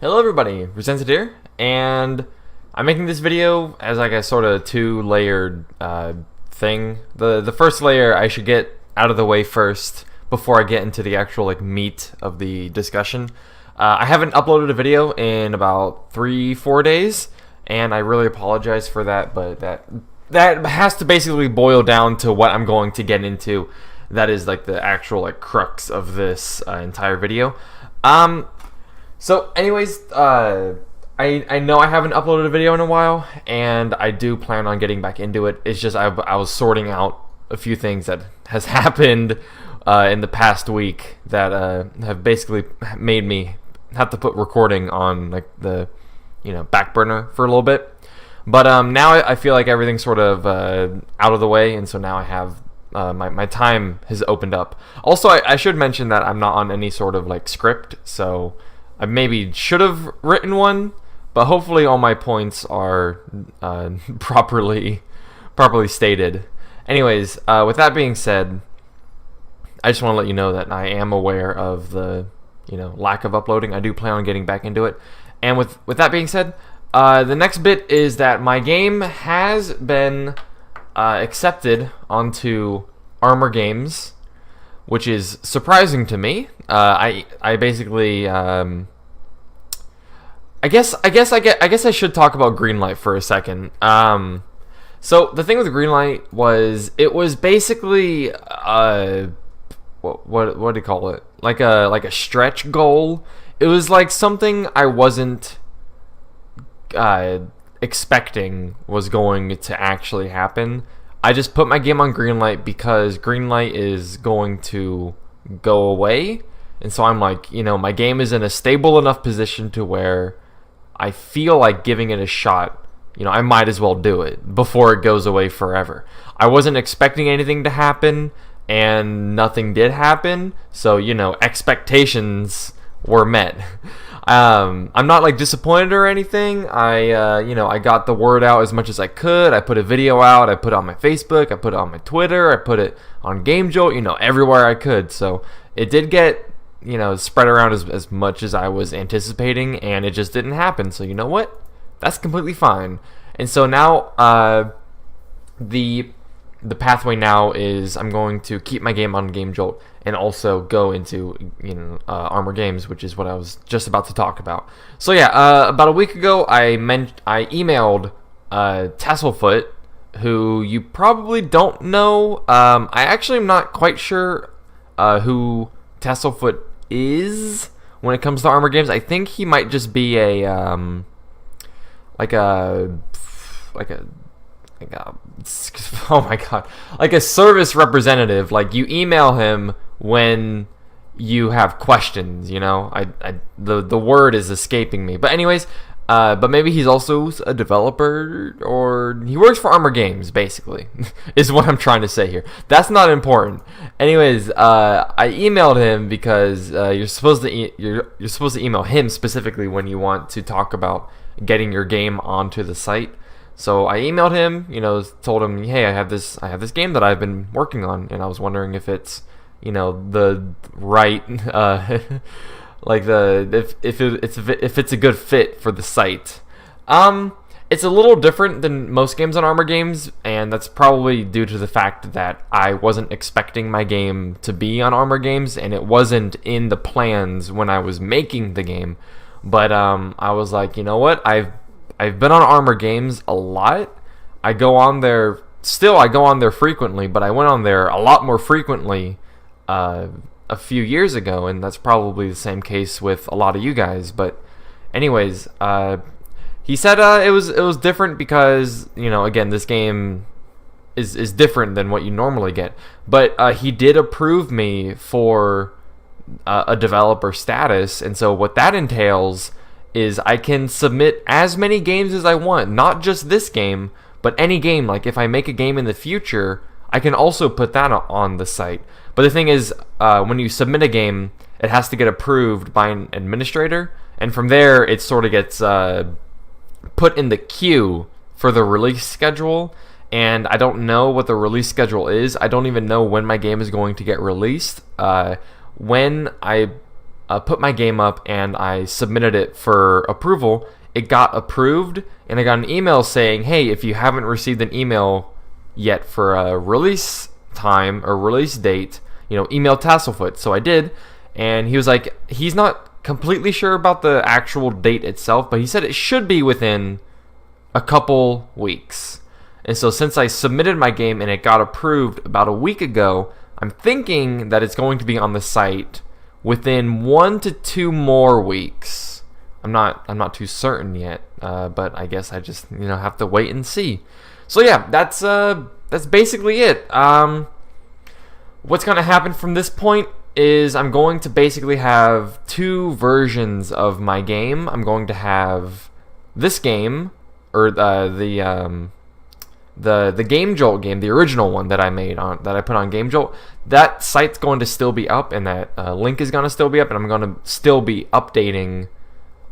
Hello everybody, Presented here, and I'm making this video as like a sort of two-layered thing. The first layer I should get out of the way first before I get into the actual like meat of the discussion. I haven't uploaded a video in about 3-4 days, and I really apologize for that, but that has to basically boil down to what I'm going to get into. That is like the actual like crux of this entire video. So anyways, I know I haven't uploaded a video in a while, and I do plan on getting back into it. It's just I was sorting out a few things that has happened in the past week that have basically made me have to put recording on like the back burner for a little bit. But now I feel like everything's sort of out of the way, and so now I have my time has opened up. Also, I should mention that I'm not on any sort of like script, so I maybe should have written one, but hopefully all my points are properly stated. Anyways, with that being said, I just want to let you know that I am aware of the lack of uploading. I do plan on getting back into it. And with that being said, the next bit is that my game has been accepted onto Armor Games, which is surprising to me. I basically I guess I should talk about Greenlight for a second. So the thing with Greenlight was it was basically what do you call it? Like a stretch goal. It was like something I wasn't expecting was going to actually happen. I just put my game on Greenlight because Greenlight is going to go away, and so I'm like, my game is in a stable enough position to where I feel like giving it a shot. I might as well do it before it goes away forever. I wasn't expecting anything to happen, and nothing did happen, so expectations were met. I'm not like disappointed or anything. I got the word out as much as I could. I put a video out. I put it on my Facebook. I put it on my Twitter. I put it on GameJolt. Everywhere I could. So it did get spread around as much as I was anticipating, and it just didn't happen. So you know what? That's completely fine. And so now the pathway now is I'm going to keep my game on GameJolt and also go into Armor Games, which is what I was just about to talk about. So yeah, about a week ago I emailed Tasselfoot, who you probably don't know. I actually am not quite sure who Tasselfoot is when it comes to Armor Games. I think he might just be a oh my god, like a service representative. Like you email him when you have questions. The word is escaping me, but anyways, but maybe he's also a developer, or he works for Armor Games basically is what I'm trying to say here. That's not important. Anyways, I emailed him because you're supposed to email him specifically when you want to talk about getting your game onto the site. So I emailed him, told him, hey, I have this game that I've been working on, and I was wondering if it's, the right, like if it's a good fit for the site. It's a little different than most games on Armor Games, and that's probably due to the fact that I wasn't expecting my game to be on Armor Games, and it wasn't in the plans when I was making the game. But I was like, you know what, I've been on Armor Games a lot. I go on there frequently, but I went on there a lot more frequently a few years ago, and that's probably the same case with a lot of you guys. But anyways, he said it was different because again, this game is different than what you normally get. But he did approve me for a developer status, and so what that entails is I can submit as many games as I want, not just this game, but any game. Like if I make a game in the future, I can also put that on the site. But the thing is, when you submit a game, it has to get approved by an administrator, and from there it sort of gets put in the queue for the release schedule. And I don't know what the release schedule is. I don't even know when my game is going to get released. When I put my game up and I submitted it for approval. It got approved, and I got an email saying, hey, if you haven't received an email yet for a release time or release date, email Tasselfoot. So I did, and he was like, he's not completely sure about the actual date itself, but he said it should be within a couple weeks. And so since I submitted my game and it got approved about a week ago, I'm thinking that it's going to be on the site within 1 to 2 more weeks. I'm not too certain yet, but I guess I just have to wait and see. So yeah, that's basically it. What's gonna happen from this point is I'm going to basically have 2 versions of my game. I'm going to have this game, or the Game Jolt game, the original one that I put on Game Jolt. That site's going to still be up, and that link is going to still be up, and I'm going to still be updating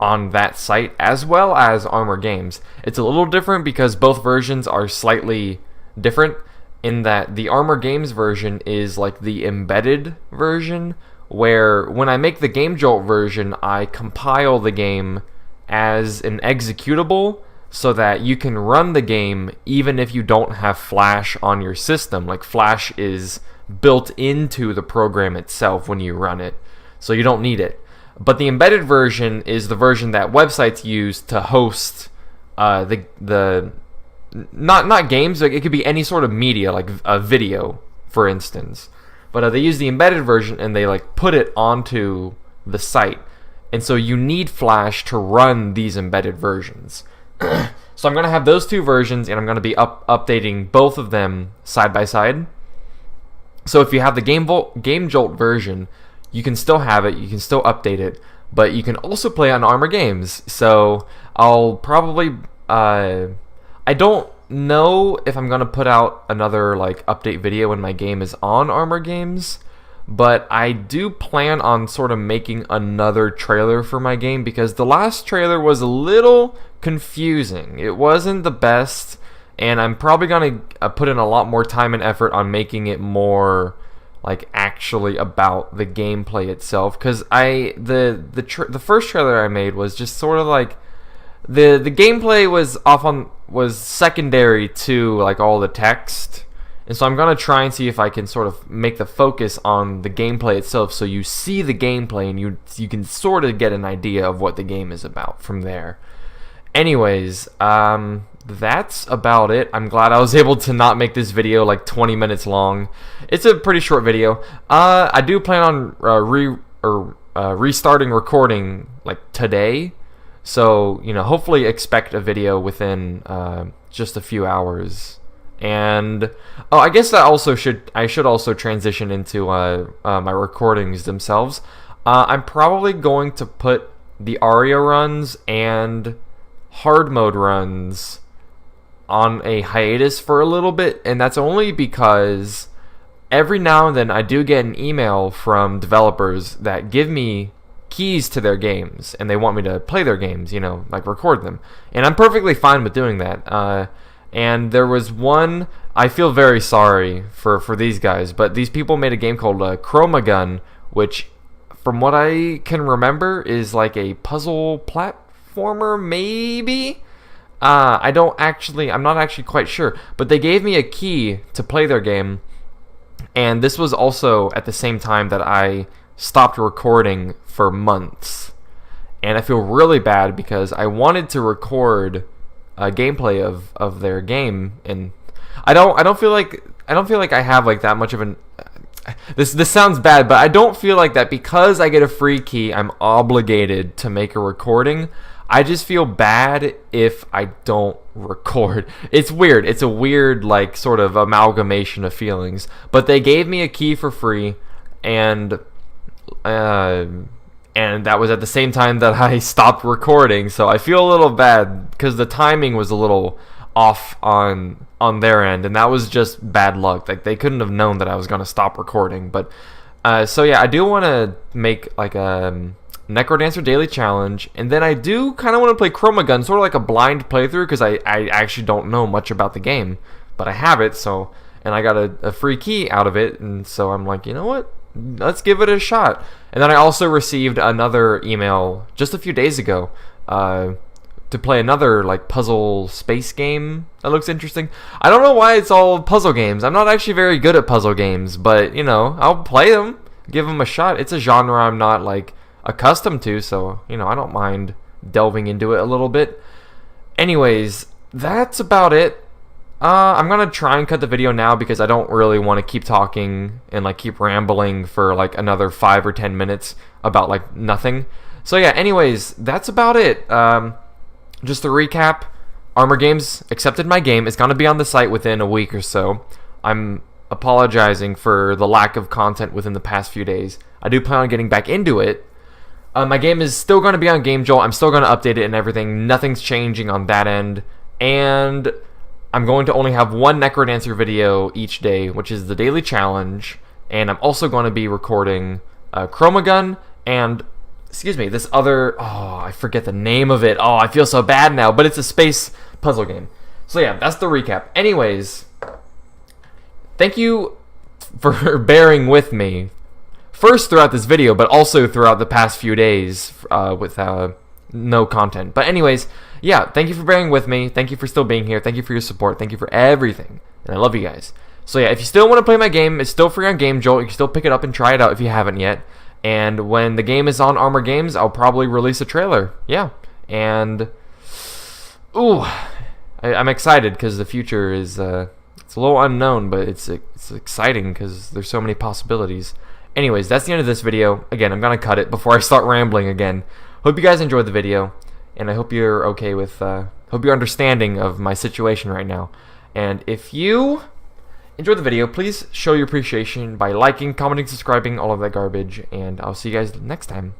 on that site, as well as Armor Games. It's a little different because both versions are slightly different in that the Armor Games version is like the embedded version, where when I make the Game Jolt version, I compile the game as an executable so that you can run the game even if you don't have Flash on your system. Like, Flash is built into the program itself when you run it, so you don't need it. But the embedded version is the version that websites use to host the not games. Like, it could be any sort of media, like a video, for instance. But they use the embedded version and they like put it onto the site, and so you need Flash to run these embedded versions. So I'm gonna have those 2 versions, and I'm gonna be updating both of them side by side. So if you have the Game Jolt version, you can still have it, you can still update it, but you can also play on Armor Games. So I'll probably I don't know if I'm gonna put out another like update video when my game is on Armor Games, but I do plan on sort of making another trailer for my game, because the last trailer was a little confusing. It wasn't the best, and I'm probably gonna put in a lot more time and effort on making it more like actually about the gameplay itself, because the first trailer I made was just sort of like the gameplay was secondary to like all the text. And so I'm gonna try and see if I can sort of make the focus on the gameplay itself, so you see the gameplay and you can sort of get an idea of what the game is about from there. Anyways, that's about it. I'm glad I was able to not make this video like 20 minutes long. It's a pretty short video. I do plan on restarting recording like today, so hopefully expect a video within just a few hours. And I guess that I should also transition into my recordings themselves. I'm probably going to put the Aria runs and hard mode runs on a hiatus for a little bit, and that's only because every now and then I do get an email from developers that give me keys to their games, and they want me to play their games, like record them, and I'm perfectly fine with doing that. And there was one, I feel very sorry for these guys, but these people made a game called Chroma Gun, which, from what I can remember, is like a puzzle platformer, maybe? I'm not actually quite sure, but they gave me a key to play their game, and this was also at the same time that I stopped recording for months. And I feel really bad because I wanted to record gameplay of their game, and I don't feel like I have like that much of an this sounds bad, but I don't feel like that because I get a free key I'm obligated to make a recording. I just feel bad if I don't record. It's weird. It's a weird like sort of amalgamation of feelings, but they gave me a key for free, and that was at the same time that I stopped recording, so I feel a little bad because the timing was a little off on their end, and that was just bad luck. Like, they couldn't have known that I was going to stop recording. But so yeah, I do want to make like a Necrodancer Daily Challenge, and then I do kind of want to play Chroma Gun, sort of like a blind playthrough, because I actually don't know much about the game, but I have it, so, and I got a free key out of it, and so I'm like, you know what? let's give it a shot. And then I also received another email just a few days ago to play another like puzzle space game that looks interesting. I don't know why it's all puzzle games. I'm not actually very good at puzzle games, but you know, I'll play them, give them a shot. It's a genre I'm not like accustomed to, so you know, I don't mind delving into it a little bit. Anyways, that's about it. I'm gonna try and cut the video now because I don't really want to keep talking and like keep rambling for like another 5 or 10 minutes about like nothing. So yeah, anyways, that's about it. Just to recap, Armor Games accepted my game. It's gonna be on the site within a week or so. I'm apologizing for the lack of content within the past few days. I do plan on getting back into it. My game is still going to be on Game Jolt. I'm still going to update it and everything. Nothing's changing on that end. And I'm going to only have one Necrodancer video each day, which is the daily challenge. And I'm also going to be recording Chromagun and, excuse me, this other, oh, I forget the name of it. Oh, I feel so bad now, but it's a space puzzle game. So yeah, that's the recap. Anyways, thank you for bearing with me. First throughout this video, but also throughout the past few days with no content. But anyways, yeah, thank you for bearing with me. Thank you for still being here. Thank you for your support. Thank you for everything. And I love you guys. So yeah, if you still want to play my game, it's still free on Game Jolt. You can still pick it up and try it out if you haven't yet. And when the game is on Armor Games, I'll probably release a trailer. Yeah. And, ooh, I'm excited because the future is, it's a little unknown, but it's exciting because there's so many possibilities. Anyways, that's the end of this video. Again, I'm going to cut it before I start rambling again. Hope you guys enjoyed the video, and I hope you're okay with, hope you're understanding of my situation right now. And if you enjoyed the video, please show your appreciation by liking, commenting, subscribing, all of that garbage, and I'll see you guys next time.